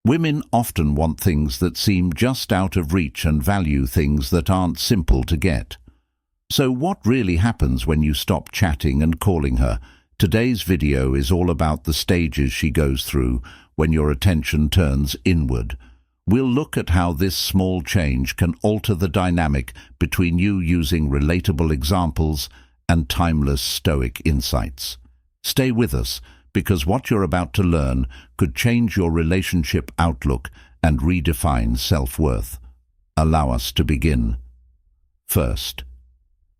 Women often want things that seem just out of reach and value things that aren't simple to get. So what really happens when you stop chatting and calling her? Today's video is all about the stages she goes through when your attention turns inward. We'll look at how this small change can alter the dynamic between you using relatable examples and timeless Stoic insights. Stay with us, because what you're about to learn could change your relationship outlook and redefine self-worth. Allow us to begin. First,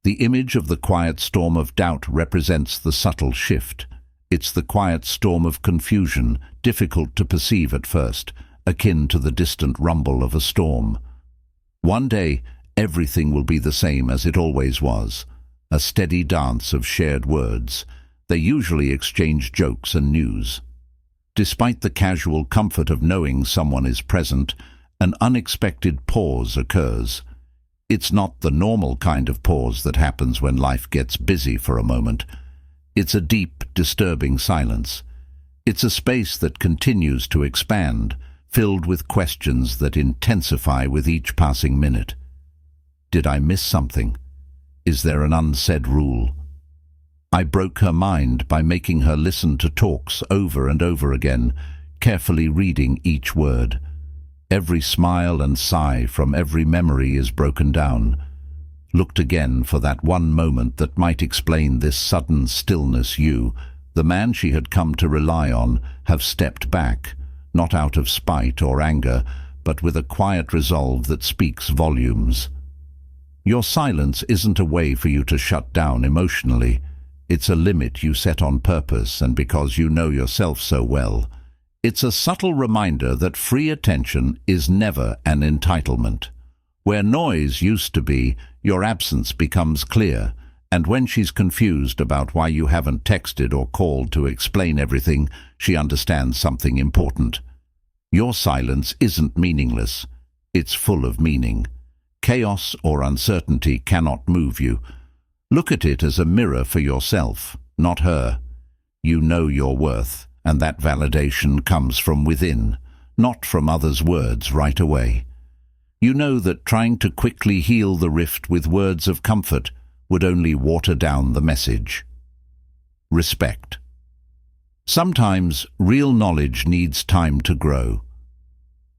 the image of the quiet storm of doubt represents the subtle shift. It's the quiet storm of confusion, difficult to perceive at first, akin to the distant rumble of a storm. One day, everything will be the same as it always was, a steady dance of shared words. They usually exchange jokes and news. Despite the casual comfort of knowing someone is present, an unexpected pause occurs. It's not the normal kind of pause that happens when life gets busy for a moment. It's a deep, disturbing silence. It's a space that continues to expand, filled with questions that intensify with each passing minute. Did I miss something? Is there an unsaid rule? I broke her mind by making her listen to talks over and over again, carefully reading each word. Every smile and sigh from every memory is broken down. Looked again for that one moment that might explain this sudden stillness. You, the man she had come to rely on, have stepped back, not out of spite or anger, but with a quiet resolve that speaks volumes. Your silence isn't a way for you to shut down emotionally. It's a limit you set on purpose and because you know yourself so well. It's a subtle reminder that free attention is never an entitlement. Where noise used to be, your absence becomes clear, and when she's confused about why you haven't texted or called to explain everything, she understands something important. Your silence isn't meaningless. It's full of meaning. Chaos or uncertainty cannot move you. Look at it as a mirror for yourself, not her. You know your worth, and that validation comes from within, not from others' words right away. You know that trying to quickly heal the rift with words of comfort would only water down the message. Respect. Sometimes real knowledge needs time to grow.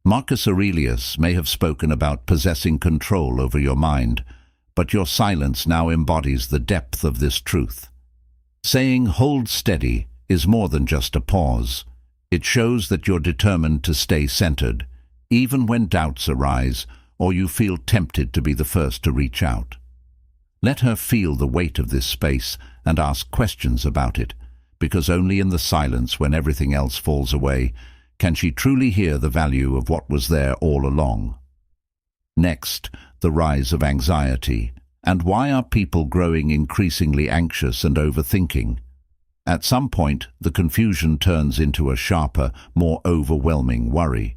Marcus Aurelius may have spoken about possessing control over your mind, but your silence now embodies the depth of this truth. Saying "hold steady" is more than just a pause. It shows that you're determined to stay centered, even when doubts arise or you feel tempted to be the first to reach out. Let her feel the weight of this space and ask questions about it, because only in the silence, when everything else falls away, can she truly hear the value of what was there all along. Next, the rise of anxiety. And why are people growing increasingly anxious and overthinking? At some point, the confusion turns into a sharper, more overwhelming worry.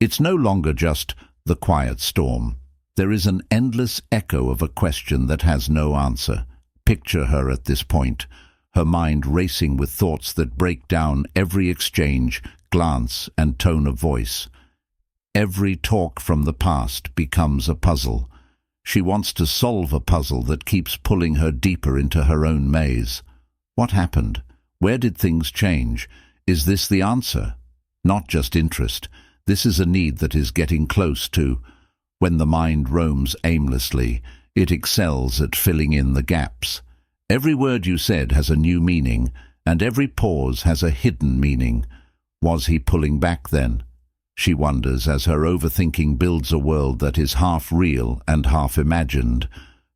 It's no longer just the quiet storm. There is an endless echo of a question that has no answer. Picture her at this point, her mind racing with thoughts that break down every exchange, glance, and tone of voice. Every talk from the past becomes a puzzle. She wants to solve a puzzle that keeps pulling her deeper into her own maze. What happened? Where did things change? Is this the answer? Not just interest. This is a need that is getting close to. When the mind roams aimlessly, it excels at filling in the gaps. Every word you said has a new meaning, and every pause has a hidden meaning. Was he pulling back then? She wonders as her overthinking builds a world that is half real and half imagined.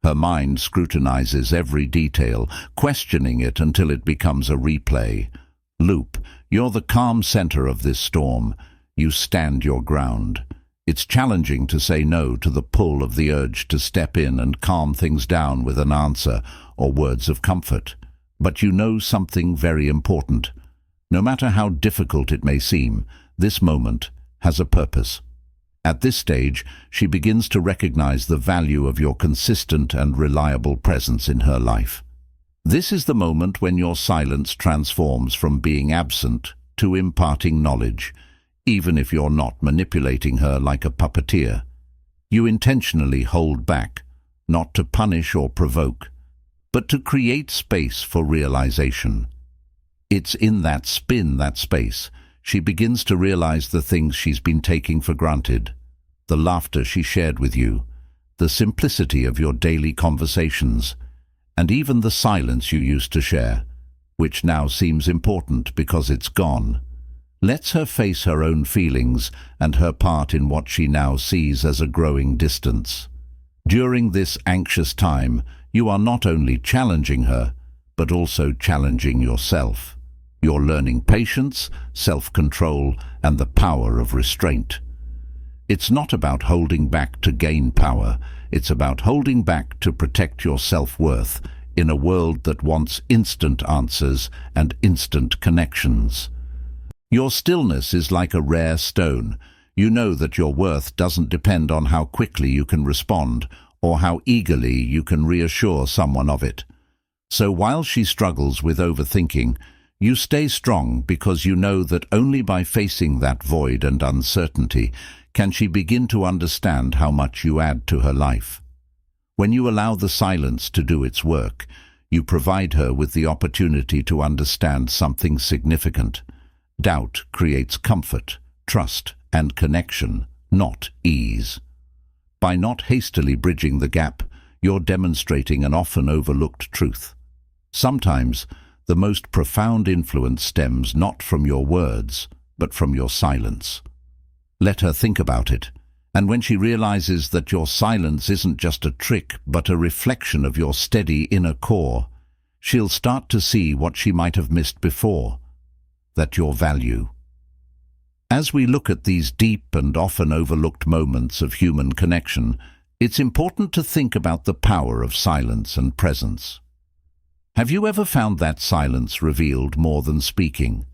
Her mind scrutinizes every detail, questioning it until it becomes a replay. Loop, you're the calm center of this storm. You stand your ground. It's challenging to say no to the pull of the urge to step in and calm things down with an answer or words of comfort. But you know something very important. No matter how difficult it may seem, this moment has a purpose. At this stage, she begins to recognize the value of your consistent and reliable presence in her life. This is the moment when your silence transforms from being absent to imparting knowledge. even if you're not manipulating her like a puppeteer. You intentionally hold back, not to punish or provoke, but to create space for realization. It's in that space, she begins to realize the things she's been taking for granted, the laughter she shared with you, the simplicity of your daily conversations, and even the silence you used to share, which now seems important because it's gone. Lets her face her own feelings and her part in what she now sees as a growing distance. During this anxious time, you are not only challenging her, but also challenging yourself. You're learning patience, self-control, and the power of restraint. It's not about holding back to gain power, it's about holding back to protect your self-worth in a world that wants instant answers and instant connections. Your stillness is like a rare stone. You know that your worth doesn't depend on how quickly you can respond or how eagerly you can reassure someone of it. So while she struggles with overthinking, you stay strong because you know that only by facing that void and uncertainty can she begin to understand how much you add to her life. When you allow the silence to do its work, you provide her with the opportunity to understand something significant. Doubt creates comfort, trust, and connection, not ease. By not hastily bridging the gap, you're demonstrating an often overlooked truth. Sometimes, the most profound influence stems not from your words, but from your silence. Let her think about it, and when she realizes that your silence isn't just a trick but a reflection of your steady inner core, she'll start to see what she might have missed before, that your value. As we look at these deep and often overlooked moments of human connection, it's important to think about the power of silence and presence. Have you ever found that silence revealed more than speaking?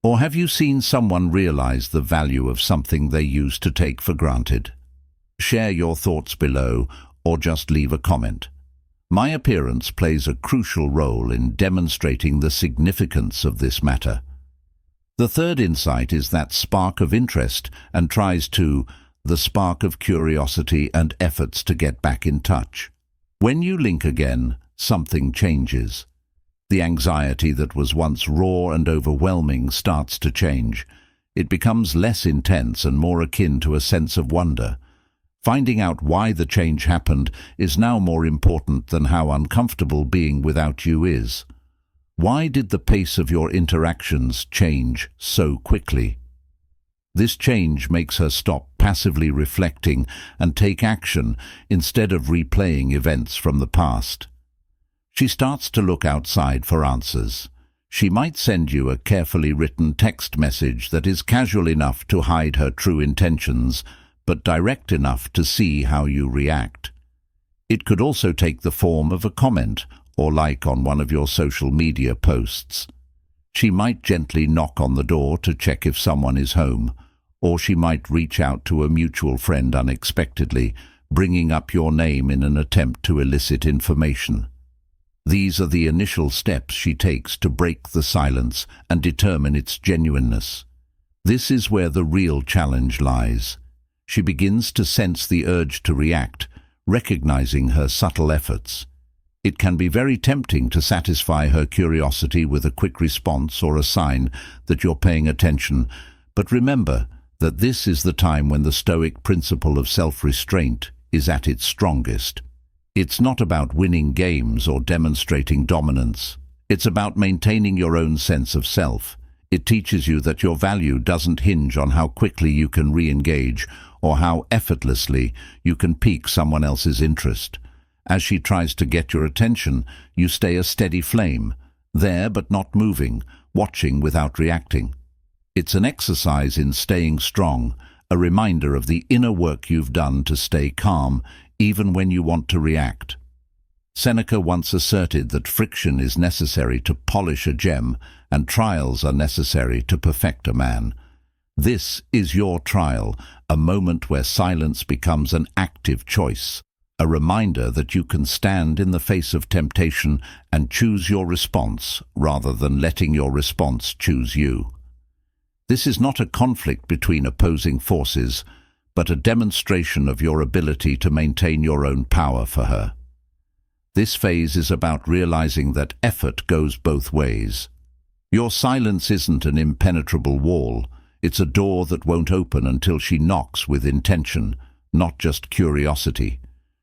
Or have you seen someone realize the value of something they used to take for granted? Share your thoughts below or just leave a comment. My appearance plays a crucial role in demonstrating the significance of this matter. The third insight is that spark of interest and the spark of curiosity and efforts to get back in touch. When you link again, something changes. The anxiety that was once raw and overwhelming starts to change. It becomes less intense and more akin to a sense of wonder. Finding out why the change happened is now more important than how uncomfortable being without you is. Why did the pace of your interactions change so quickly? This change makes her stop passively reflecting and take action instead of replaying events from the past. She starts to look outside for answers. She might send you a carefully written text message that is casual enough to hide her true intentions, but direct enough to see how you react. It could also take the form of a comment or like on one of your social media posts. She might gently knock on the door to check if someone is home, or she might reach out to a mutual friend unexpectedly, bringing up your name in an attempt to elicit information. These are the initial steps she takes to break the silence and determine its genuineness. This is where the real challenge lies. She begins to sense the urge to react, recognizing her subtle efforts. It can be very tempting to satisfy her curiosity with a quick response or a sign that you're paying attention, but remember that this is the time when the Stoic principle of self-restraint is at its strongest. It's not about winning games or demonstrating dominance. It's about maintaining your own sense of self. It teaches you that your value doesn't hinge on how quickly you can re-engage or how effortlessly you can pique someone else's interest. As she tries to get your attention, you stay a steady flame, there but not moving, watching without reacting. It's an exercise in staying strong, a reminder of the inner work you've done to stay calm, even when you want to react. Seneca once asserted that friction is necessary to polish a gem, and trials are necessary to perfect a man. This is your trial, a moment where silence becomes an active choice, a reminder that you can stand in the face of temptation and choose your response rather than letting your response choose you. This is not a conflict between opposing forces, but a demonstration of your ability to maintain your own power for her. This phase is about realizing that effort goes both ways. Your silence isn't an impenetrable wall, it's a door that won't open until she knocks with intention, not just curiosity.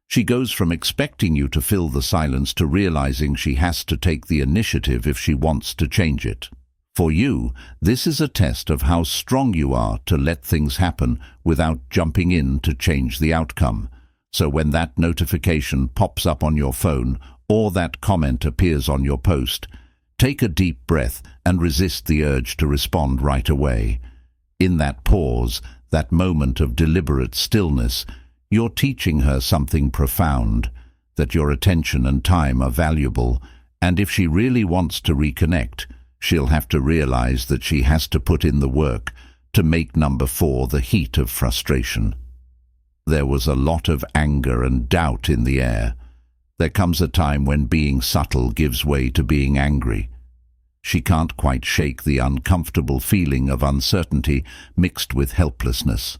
She goes from expecting you to fill the silence to realizing she has to take the initiative if she wants to change it. For you, this is a test of how strong you are to let things happen without jumping in to change the outcome. So when that notification pops up on your phone or that comment appears on your post, take a deep breath and resist the urge to respond right away. In that pause, that moment of deliberate stillness, you're teaching her something profound, that your attention and time are valuable, and if she really wants to reconnect, she'll have to realize that she has to put in the work to make number 4 the heat of frustration. There was a lot of anger and doubt in the air. There comes a time when being subtle gives way to being angry. She can't quite shake the uncomfortable feeling of uncertainty mixed with helplessness.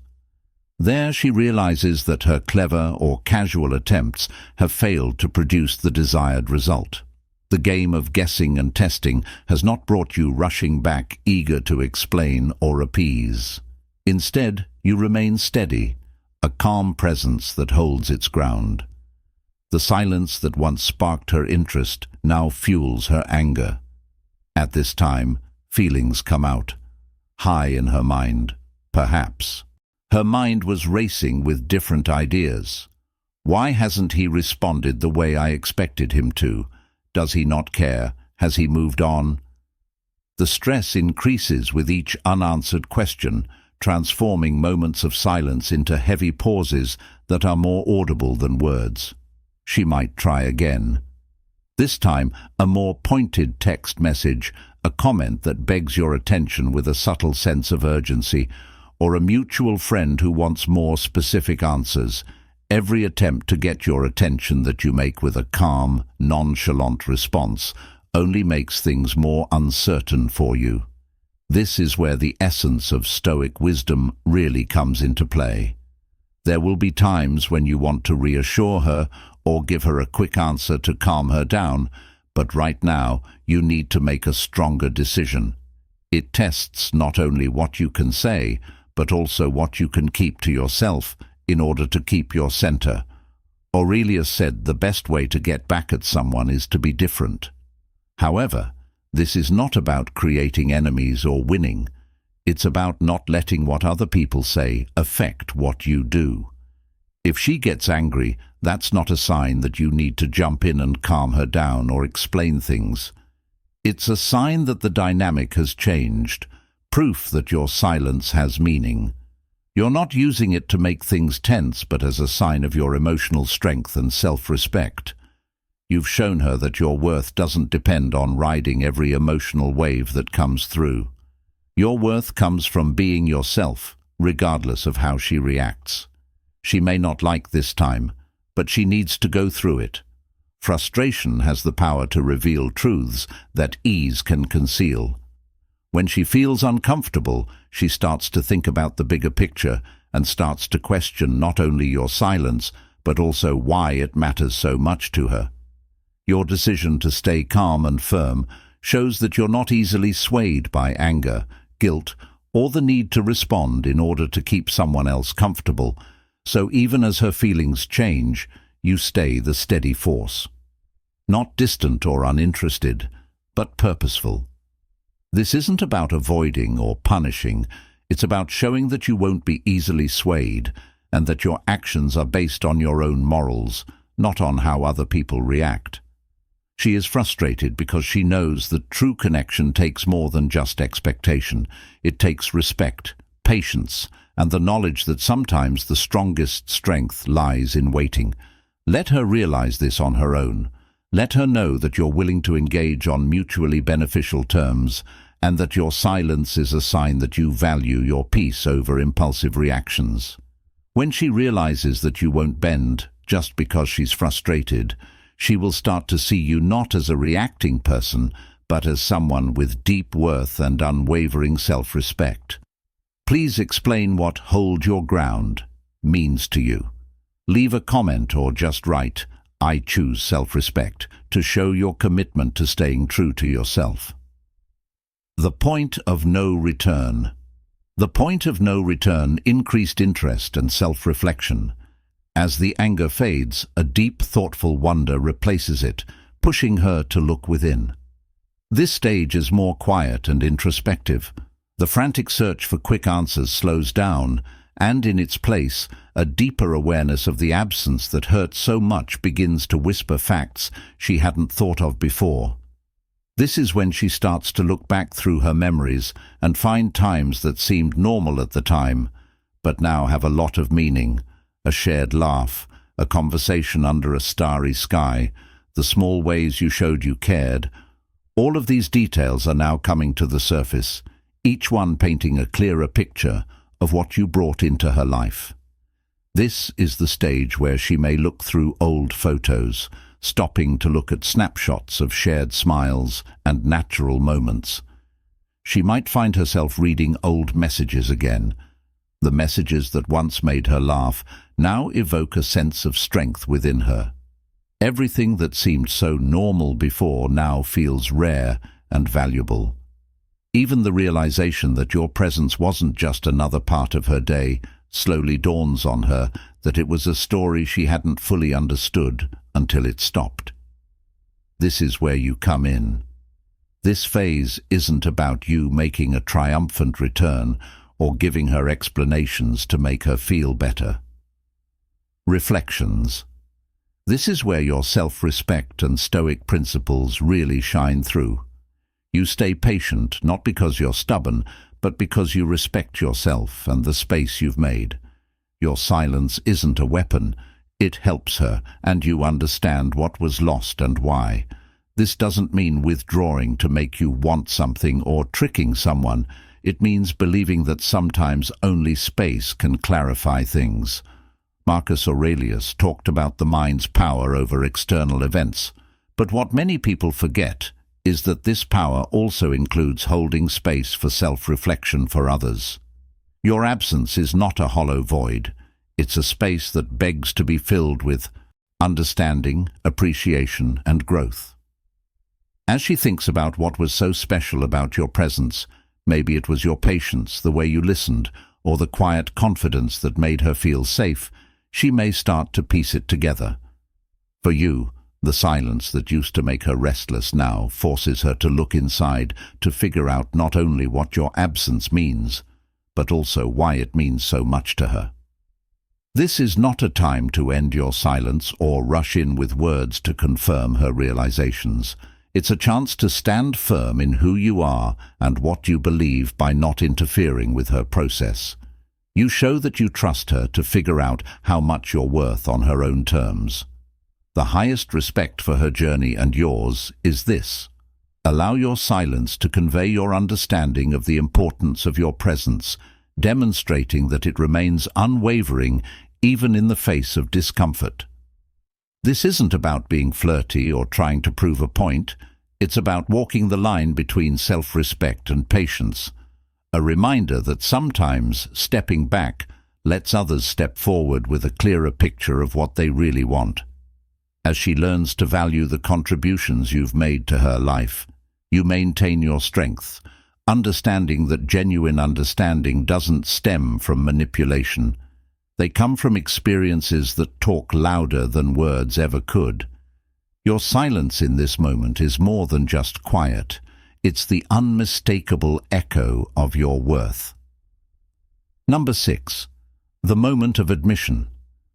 There she realizes that her clever or casual attempts have failed to produce the desired result. The game of guessing and testing has not brought you rushing back, eager to explain or appease. Instead, you remain steady, a calm presence that holds its ground. The silence that once sparked her interest now fuels her anger. At this time, feelings come out. High in her mind, perhaps. Her mind was racing with different ideas. Why hasn't he responded the way I expected him to? Does he not care? Has he moved on? The stress increases with each unanswered question, transforming moments of silence into heavy pauses that are more audible than words. She might try again. This time, a more pointed text message, a comment that begs your attention with a subtle sense of urgency, or a mutual friend who wants more specific answers. Every attempt to get your attention that you make with a calm, nonchalant response only makes things more uncertain for you. This is where the essence of Stoic wisdom really comes into play. There will be times when you want to reassure her or give her a quick answer to calm her down, but right now you need to make a stronger decision. It tests not only what you can say, but also what you can keep to yourself in order to keep your center. Aurelius said the best way to get back at someone is to be different. However, this is not about creating enemies or winning. It's about not letting what other people say affect what you do. If she gets angry, that's not a sign that you need to jump in and calm her down or explain things. It's a sign that the dynamic has changed, proof that your silence has meaning. You're not using it to make things tense, but as a sign of your emotional strength and self-respect. You've shown her that your worth doesn't depend on riding every emotional wave that comes through. Your worth comes from being yourself, regardless of how she reacts. She may not like this time, but she needs to go through it. Frustration has the power to reveal truths that ease can conceal. When she feels uncomfortable, she starts to think about the bigger picture and starts to question not only your silence, but also why it matters so much to her. Your decision to stay calm and firm shows that you're not easily swayed by anger, guilt, or the need to respond in order to keep someone else comfortable. So even as her feelings change, you stay the steady force. Not distant or uninterested, but purposeful. This isn't about avoiding or punishing. It's about showing that you won't be easily swayed and that your actions are based on your own morals, not on how other people react. She is frustrated because she knows that true connection takes more than just expectation. It takes respect, patience, and the knowledge that sometimes the strongest strength lies in waiting. Let her realize this on her own. Let her know that you're willing to engage on mutually beneficial terms, and that your silence is a sign that you value your peace over impulsive reactions. When she realizes that you won't bend just because she's frustrated, she will start to see you not as a reacting person, but as someone with deep worth and unwavering self-respect. Please explain what "hold your ground" means to you. Leave a comment or just write, "I choose self-respect," to show your commitment to staying true to yourself. The point of no return. The point of no return: increased interest and self-reflection. As the anger fades, a deep, thoughtful wonder replaces it, pushing her to look within. This stage is more quiet and introspective. The frantic search for quick answers slows down, and in its place, a deeper awareness of the absence that hurt so much begins to whisper facts she hadn't thought of before. This is when she starts to look back through her memories and find times that seemed normal at the time, but now have a lot of meaning: a shared laugh, a conversation under a starry sky, the small ways you showed you cared. All of these details are now coming to the surface, each one painting a clearer picture of what you brought into her life. This is the stage where she may look through old photos, stopping to look at snapshots of shared smiles and natural moments. She might find herself reading old messages again. The messages that once made her laugh now evoke a sense of strength within her. Everything that seemed so normal before now feels rare and valuable. Even the realization that your presence wasn't just another part of her day slowly dawns on her, that it was a story she hadn't fully understood until it stopped. This is where you come in. This phase isn't about you making a triumphant return or giving her explanations to make her feel better. Reflections. This is where your self-respect and Stoic principles really shine through. You stay patient, not because you're stubborn, but because you respect yourself and the space you've made. Your silence isn't a weapon. It helps her, and you understand what was lost and why. This doesn't mean withdrawing to make you want something or tricking someone. It means believing that sometimes only space can clarify things. Marcus Aurelius talked about the mind's power over external events, but what many people forget is that this power also includes holding space for self-reflection for others. Your absence is not a hollow void. It's a space that begs to be filled with understanding, appreciation, and growth. As she thinks about what was so special about your presence, maybe it was your patience, the way you listened, or the quiet confidence that made her feel safe, she may start to piece it together. For you, the silence that used to make her restless now forces her to look inside, to figure out not only what your absence means, but also why it means so much to her. This is not a time to end your silence or rush in with words to confirm her realizations. It's a chance to stand firm in who you are and what you believe by not interfering with her process. You show that you trust her to figure out how much you're worth on her own terms. The highest respect for her journey and yours is this: allow your silence to convey your understanding of the importance of your presence, demonstrating that it remains unwavering even in the face of discomfort. This isn't about being flirty or trying to prove a point. It's about walking the line between self-respect and patience. A reminder that sometimes stepping back lets others step forward with a clearer picture of what they really want. As she learns to value the contributions you've made to her life, you maintain your strength, understanding that genuine understanding doesn't stem from manipulation. They come from experiences that talk louder than words ever could. Your silence in this moment is more than just quiet. It's the unmistakable echo of your worth. Number 6. The moment of admission.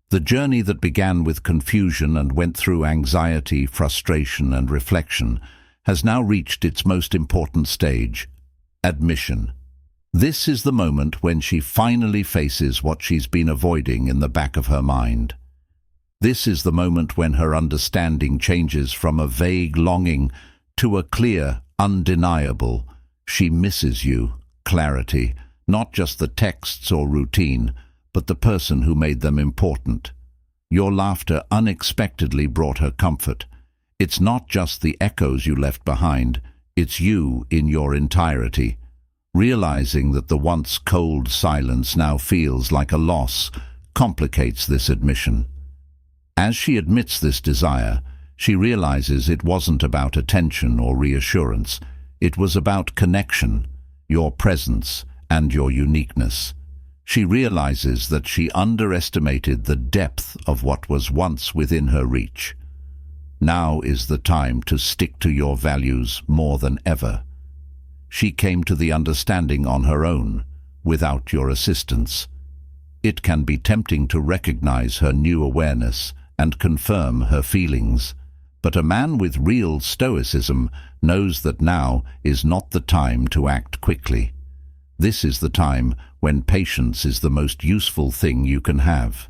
The journey that began with confusion and went through anxiety, frustration, and reflection has now reached its most important stage: admission. This is the moment when she finally faces what she's been avoiding in the back of her mind. This is the moment when her understanding changes from a vague longing to a clear, undeniable, she misses you, clarity, not just the texts or routine, but the person who made them important. Your laughter unexpectedly brought her comfort. It's not just the echoes you left behind, It's you in your entirety. Realizing that the once cold silence now feels like a loss complicates this admission. As she admits this desire, she realizes it wasn't about attention or reassurance. It was about connection, your presence, and your uniqueness. She realizes that she underestimated the depth of what was once within her reach. Now is the time to stick to your values more than ever. She came to the understanding on her own, without your assistance. It can be tempting to recognize her new awareness and confirm her feelings, but a man with real stoicism knows that now is not the time to act quickly. This is the time when patience is the most useful thing you can have.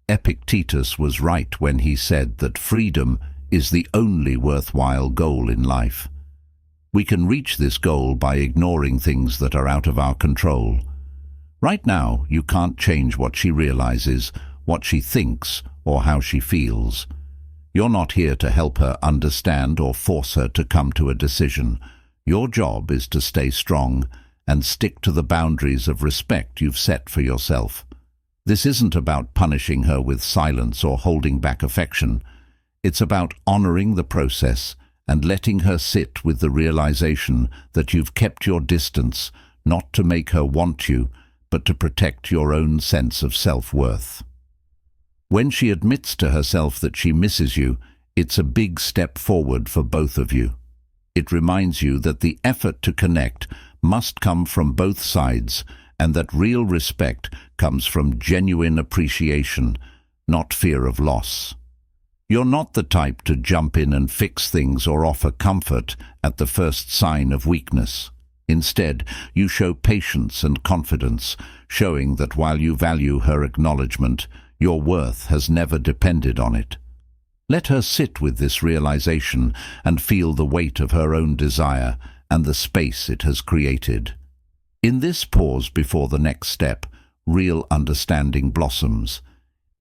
Epictetus was right when he said that freedom is the only worthwhile goal in life. We can reach this goal by ignoring things that are out of our control. Right now, you can't change what she realizes, what she thinks, or how she feels. You're not here to help her understand or force her to come to a decision. Your job is to stay strong and stick to the boundaries of respect you've set for yourself. This isn't about punishing her with silence or holding back affection. It's about honoring the process and letting her sit with the realization that you've kept your distance, not to make her want you, but to protect your own sense of self-worth. When she admits to herself that she misses you, it's a big step forward for both of you. It reminds you that the effort to connect must come from both sides, and that real respect comes from genuine appreciation, not fear of loss. You're not the type to jump in and fix things or offer comfort at the first sign of weakness. Instead, you show patience and confidence, showing that while you value her acknowledgement, your worth has never depended on it. Let her sit with this realization and feel the weight of her own desire and the space it has created. In this pause before the next step, real understanding blossoms.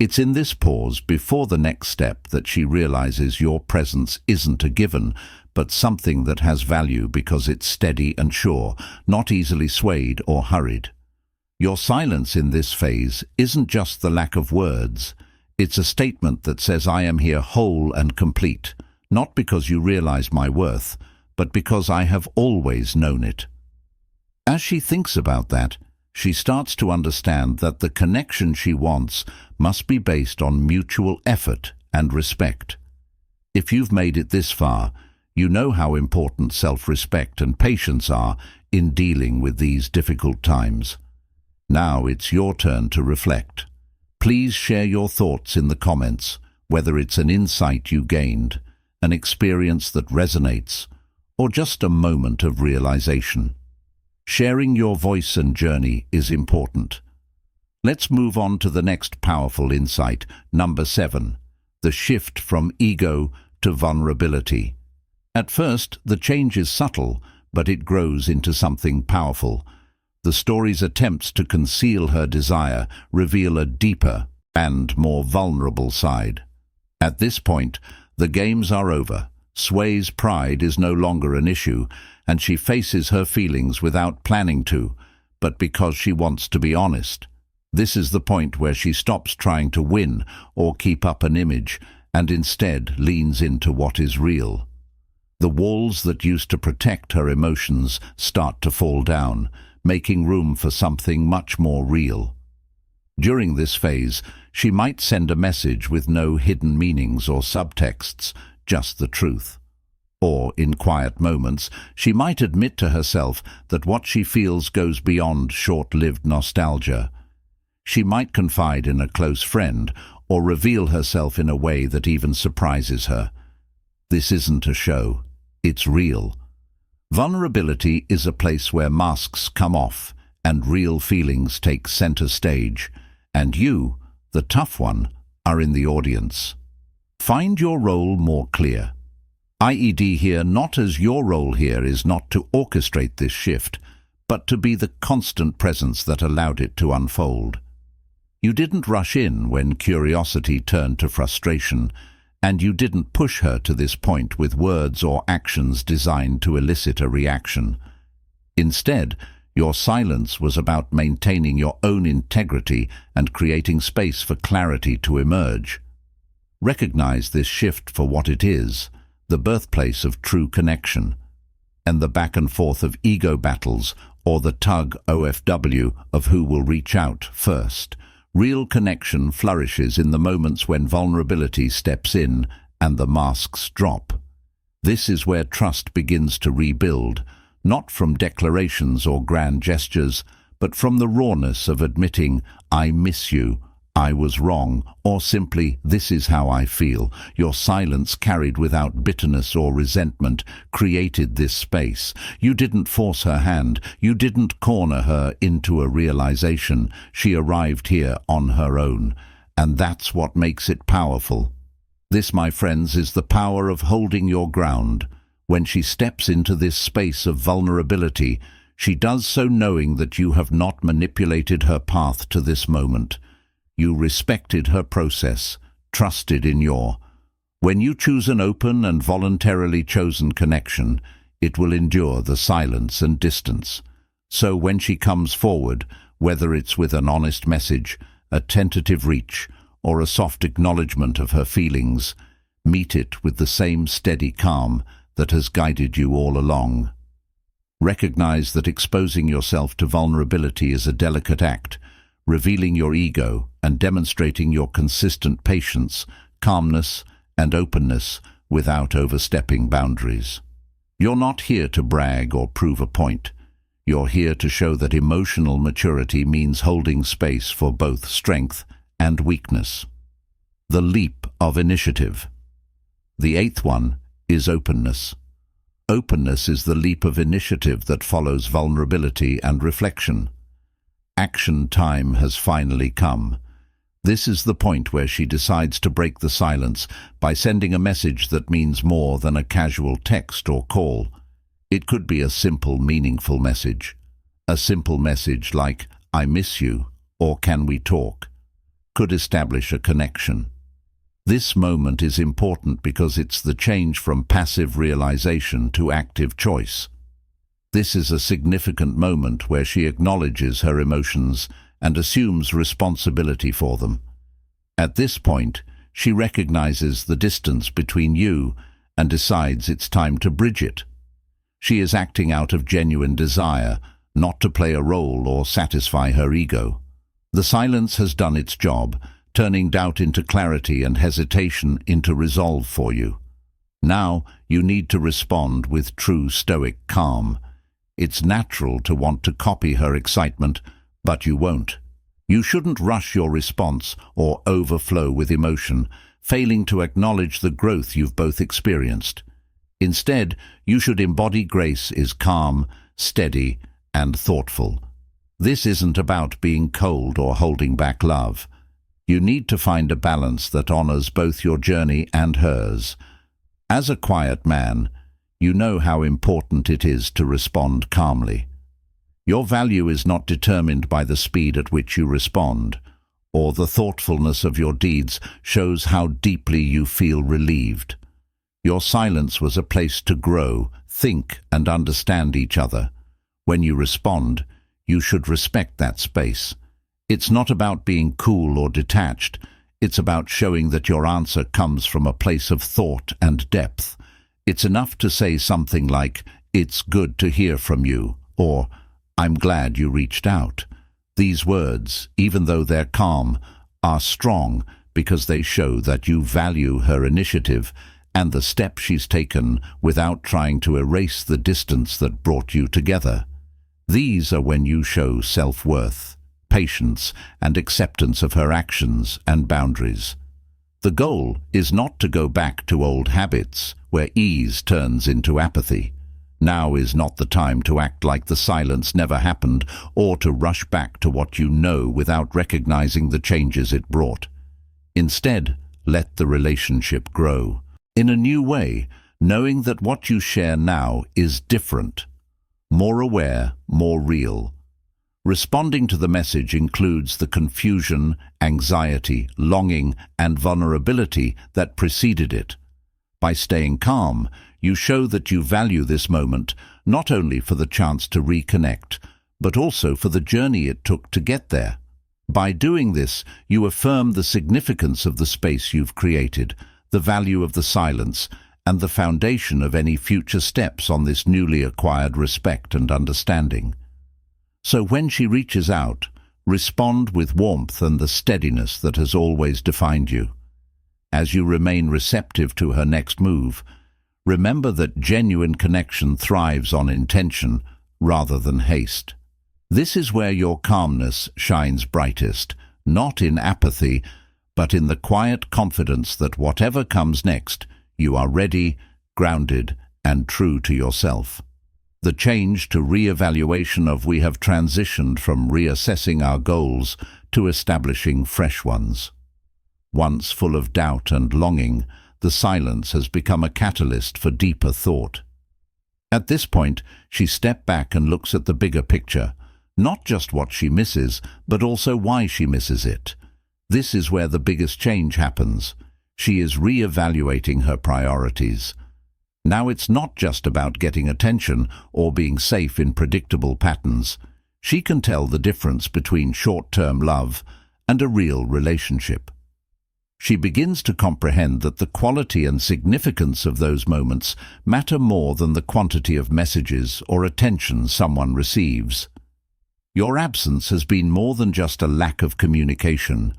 It's in this pause before the next step that she realizes your presence isn't a given, but something that has value because it's steady and sure, not easily swayed or hurried. Your silence in this phase isn't just the lack of words. It's a statement that says, I am here whole and complete, not because you realize my worth, but because I have always known it. As she thinks about that, she starts to understand that the connection she wants must be based on mutual effort and respect. If you've made it this far, you know how important self-respect and patience are in dealing with these difficult times. Now it's your turn to reflect. Please share your thoughts in the comments, whether it's an insight you gained, an experience that resonates, or just a moment of realization. Sharing your voice and journey is important. Let's move on to the next powerful insight, number 7, the shift from ego to vulnerability. At first, the change is subtle, but it grows into something powerful. The story's attempts to conceal her desire reveal a deeper and more vulnerable side. At this point, the games are over. Sway's pride is no longer an issue, and she faces her feelings without planning to, but because she wants to be honest. This is the point where she stops trying to win or keep up an image, and instead leans into what is real. The walls that used to protect her emotions start to fall down, making room for something much more real. During this phase, she might send a message with no hidden meanings or subtexts, just the truth. Or, in quiet moments, she might admit to herself that what she feels goes beyond short-lived nostalgia. She might confide in a close friend or reveal herself in a way that even surprises her. This isn't a show, it's real. Vulnerability is a place where masks come off and real feelings take center stage, and you, the tough one, are in the audience. Find your role more clear. IED here, not as your role here is not to orchestrate this shift, but to be the constant presence that allowed it to unfold. You didn't rush in when curiosity turned to frustration, And you didn't push her to this point with words or actions designed to elicit a reaction. Instead, your silence was about maintaining your own integrity and creating space for clarity to emerge. Recognize this shift for what it is, the birthplace of true connection, and the back and forth of ego battles or the tug OFW of who will reach out first. Real connection flourishes in the moments when vulnerability steps in and the masks drop. This is where trust begins to rebuild, not from declarations or grand gestures, but from the rawness of admitting, "I miss you," "I was wrong," or simply, "This is how I feel." Your silence, carried without bitterness or resentment, created this space. You didn't force her hand. You didn't corner her into a realization. She arrived here on her own. And that's what makes it powerful. This, my friends, is the power of holding your ground. When she steps into this space of vulnerability, she does so knowing that you have not manipulated her path to this moment. You respected her process, trusted in your. When you choose an open and voluntarily chosen connection, it will endure the silence and distance. So when she comes forward, whether it's with an honest message, a tentative reach, or a soft acknowledgement of her feelings, meet it with the same steady calm that has guided you all along. Recognize that exposing yourself to vulnerability is a delicate act, revealing your ego and demonstrating your consistent patience, calmness, and openness without overstepping boundaries. You're not here to brag or prove a point. You're here to show that emotional maturity means holding space for both strength and weakness. The leap of initiative. The eighth one is openness. Openness is the leap of initiative that follows vulnerability and reflection. Action time has finally come. This is the point where she decides to break the silence by sending a message that means more than a casual text or call. It could be a simple, meaningful message. A simple message like, "I miss you," or "Can we talk?" could establish a connection. This moment is important because it's the change from passive realization to active choice. This is a significant moment where she acknowledges her emotions and assumes responsibility for them. At this point, she recognizes the distance between you and decides it's time to bridge it. She is acting out of genuine desire, not to play a role or satisfy her ego. The silence has done its job, turning doubt into clarity and hesitation into resolve for you. Now you need to respond with true Stoic calm. It's natural to want to copy her excitement, but you won't. You shouldn't rush your response or overflow with emotion, failing to acknowledge the growth you've both experienced. Instead, you should embody grace is calm, steady, and thoughtful. This isn't about being cold or holding back love. You need to find a balance that honors both your journey and hers. As a quiet man, you know how important it is to respond calmly. Your value is not determined by the speed at which you respond, or the thoughtfulness of your deeds shows how deeply you feel relieved. Your silence was a place to grow, think, and understand each other. When you respond, you should respect that space. It's not about being cool or detached. It's about showing that your answer comes from a place of thought and depth. It's enough to say something like, "It's good to hear from you," or "I'm glad you reached out." These words, even though they're calm, are strong because they show that you value her initiative and the step she's taken without trying to erase the distance that brought you together. These are when you show self-worth, patience, and acceptance of her actions and boundaries. The goal is not to go back to old habits where ease turns into apathy. Now is not the time to act like the silence never happened or to rush back to what you know without recognizing the changes it brought. Instead, let the relationship grow in a new way, knowing that what you share now is different, more aware, more real. Responding to the message includes the confusion, anxiety, longing, and vulnerability that preceded it. By staying calm, you show that you value this moment not only for the chance to reconnect, but also for the journey it took to get there. By doing this, you affirm the significance of the space you've created, the value of the silence, and the foundation of any future steps on this newly acquired respect and understanding. So when she reaches out, respond with warmth and the steadiness that has always defined you. As you remain receptive to her next move, remember that genuine connection thrives on intention rather than haste. This is where your calmness shines brightest, not in apathy, but in the quiet confidence that whatever comes next, you are ready, grounded, and true to yourself. The change to re-evaluation of we have transitioned from reassessing our goals to establishing fresh ones. Once full of doubt and longing, the silence has become a catalyst for deeper thought. At this point, she steps back and looks at the bigger picture, not just what she misses, but also why she misses it. This is where the biggest change happens. She is re-evaluating her priorities. Now it's not just about getting attention or being safe in predictable patterns. She can tell the difference between short-term love and a real relationship. She begins to comprehend that the quality and significance of those moments matter more than the quantity of messages or attention someone receives. Your absence has been more than just a lack of communication.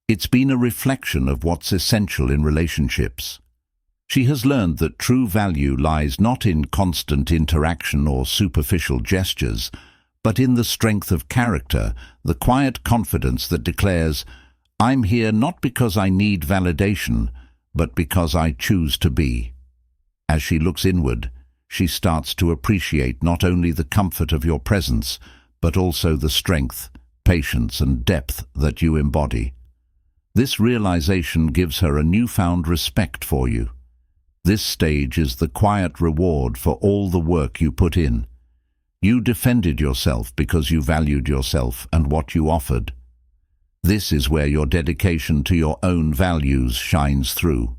It's been a reflection of what's essential in relationships. She has learned that true value lies not in constant interaction or superficial gestures, but in the strength of character, the quiet confidence that declares, "I'm here not because I need validation, but because I choose to be." As she looks inward, she starts to appreciate not only the comfort of your presence, but also the strength, patience, and depth that you embody. This realization gives her a newfound respect for you. This stage is the quiet reward for all the work you put in. You defended yourself because you valued yourself and what you offered. This is where your dedication to your own values shines through.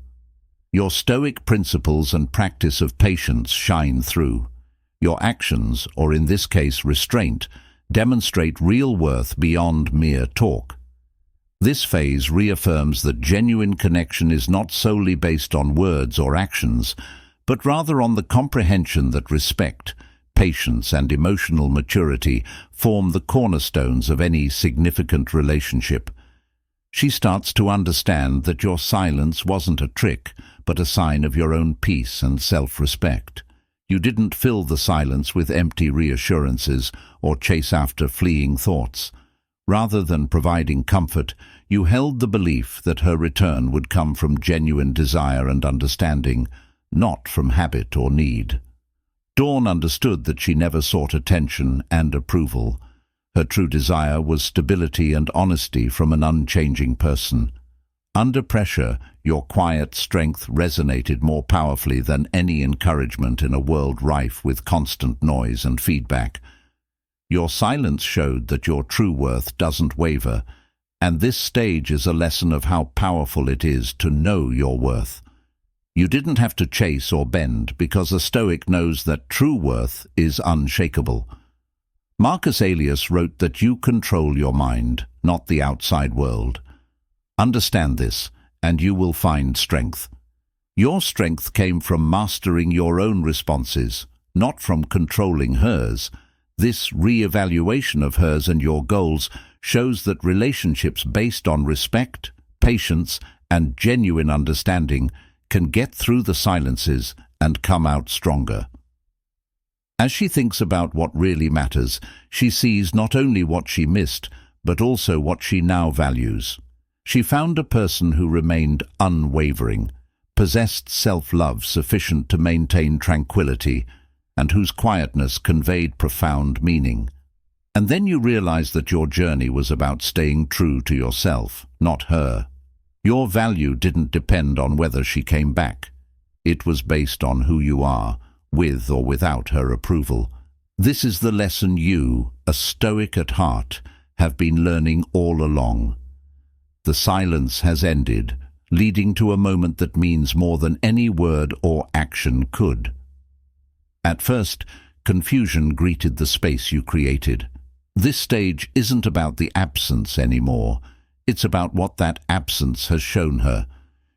Your Stoic principles and practice of patience shine through. Your actions, or in this case restraint, demonstrate real worth beyond mere talk. This phase reaffirms that genuine connection is not solely based on words or actions, but rather on the comprehension that respect, patience, and emotional maturity form the cornerstones of any significant relationship. She starts to understand that your silence wasn't a trick, but a sign of your own peace and self-respect. You didn't fill the silence with empty reassurances or chase after fleeting thoughts. Rather than providing comfort, you held the belief that her return would come from genuine desire and understanding, not from habit or need. Dawn understood that she never sought attention and approval. Her true desire was stability and honesty from an unchanging person. Under pressure, your quiet strength resonated more powerfully than any encouragement in a world rife with constant noise and feedback. Your silence showed that your true worth doesn't waver, and this stage is a lesson of how powerful it is to know your worth. You didn't have to chase or bend because a Stoic knows that true worth is unshakable. Marcus Aurelius wrote that you control your mind, not the outside world. Understand this, and you will find strength. Your strength came from mastering your own responses, not from controlling hers. This re-evaluation of hers and your goals shows that relationships based on respect, patience, and genuine understanding can get through the silences and come out stronger. As she thinks about what really matters, she sees not only what she missed, but also what she now values. She found a person who remained unwavering, possessed self-love sufficient to maintain tranquility, and whose quietness conveyed profound meaning. And then you realize that your journey was about staying true to yourself, not her. Your value didn't depend on whether she came back. It was based on who you are, with or without her approval. This is the lesson you, a Stoic at heart, have been learning all along. The silence has ended, leading to a moment that means more than any word or action could. At first, confusion greeted the space you created. This stage isn't about the absence anymore. It's about what that absence has shown her.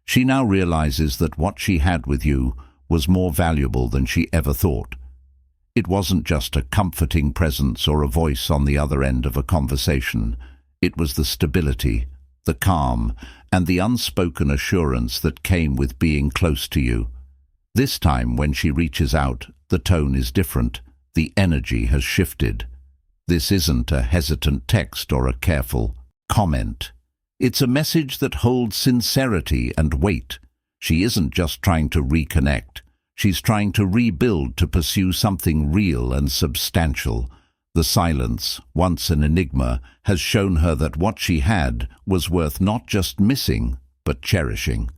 She now realizes that what she had with you was more valuable than she ever thought. It wasn't just a comforting presence or a voice on the other end of a conversation. It was the stability, the calm, and the unspoken assurance that came with being close to you. This time, when she reaches out, the tone is different. The energy has shifted. This isn't a hesitant text or a careful comment. It's a message that holds sincerity and weight. She isn't just trying to reconnect. She's trying to rebuild, to pursue something real and substantial. The silence, once an enigma, has shown her that what she had was worth not just missing, but cherishing.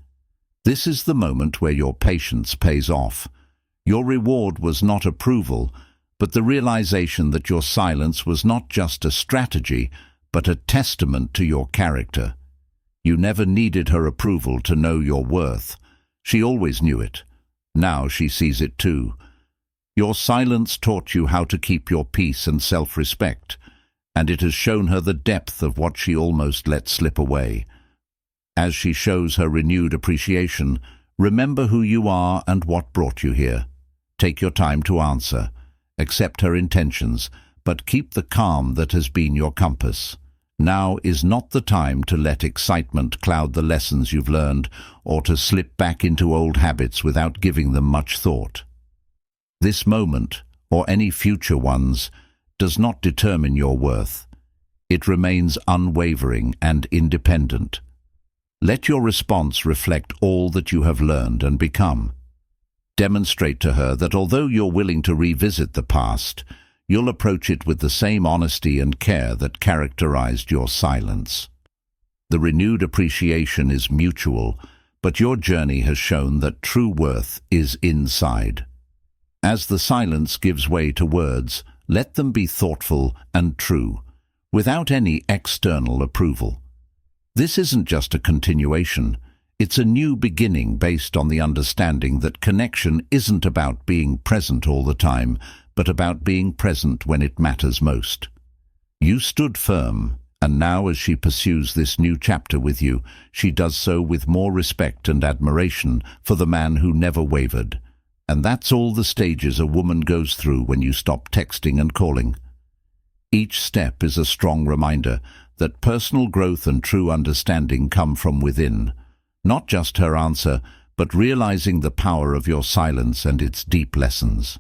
This is the moment where your patience pays off. Your reward was not approval, but the realization that your silence was not just a strategy, but a testament to your character. You never needed her approval to know your worth. She always knew it. Now she sees it too. Your silence taught you how to keep your peace and self-respect, and it has shown her the depth of what she almost let slip away. As she shows her renewed appreciation, remember who you are and what brought you here. Take your time to answer. Accept her intentions, but keep the calm that has been your compass. Now is not the time to let excitement cloud the lessons you've learned, or to slip back into old habits without giving them much thought. This moment, or any future ones, does not determine your worth. It remains unwavering and independent. Let your response reflect all that you have learned and become. Demonstrate to her that although you're willing to revisit the past, you'll approach it with the same honesty and care that characterized your silence. The renewed appreciation is mutual, but your journey has shown that true worth is inside. As the silence gives way to words, let them be thoughtful and true, without any external approval. This isn't just a continuation. It's a new beginning based on the understanding that connection isn't about being present all the time, but about being present when it matters most. You stood firm, and now as she pursues this new chapter with you, she does so with more respect and admiration for the man who never wavered. And that's all the stages a woman goes through when you stop texting and calling. Each step is a strong reminder that personal growth and true understanding come from within. Not just her answer, but realizing the power of your silence and its deep lessons.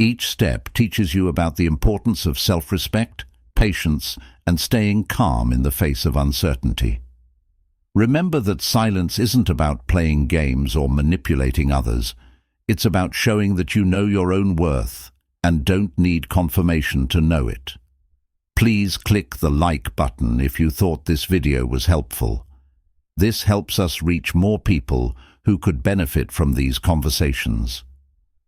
Each step teaches you about the importance of self-respect, patience, and staying calm in the face of uncertainty. Remember that silence isn't about playing games or manipulating others. It's about showing that you know your own worth and don't need confirmation to know it. Please click the like button if you thought this video was helpful. This helps us reach more people who could benefit from these conversations.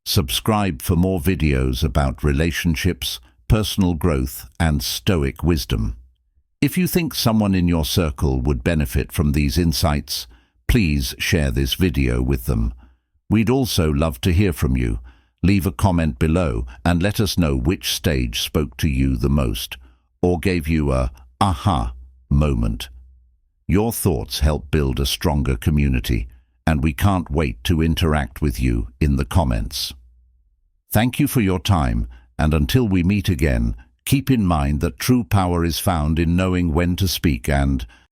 Subscribe for more videos about relationships, personal growth, and Stoic wisdom. If you think someone in your circle would benefit from these insights, please share this video with them. We'd also love to hear from you. Leave a comment below and let us know which stage spoke to you the most or gave you a aha moment. Your thoughts help build a stronger community, and we can't wait to interact with you in the comments. Thank you for your time, and until we meet again, keep in mind that true power is found in knowing when to speak and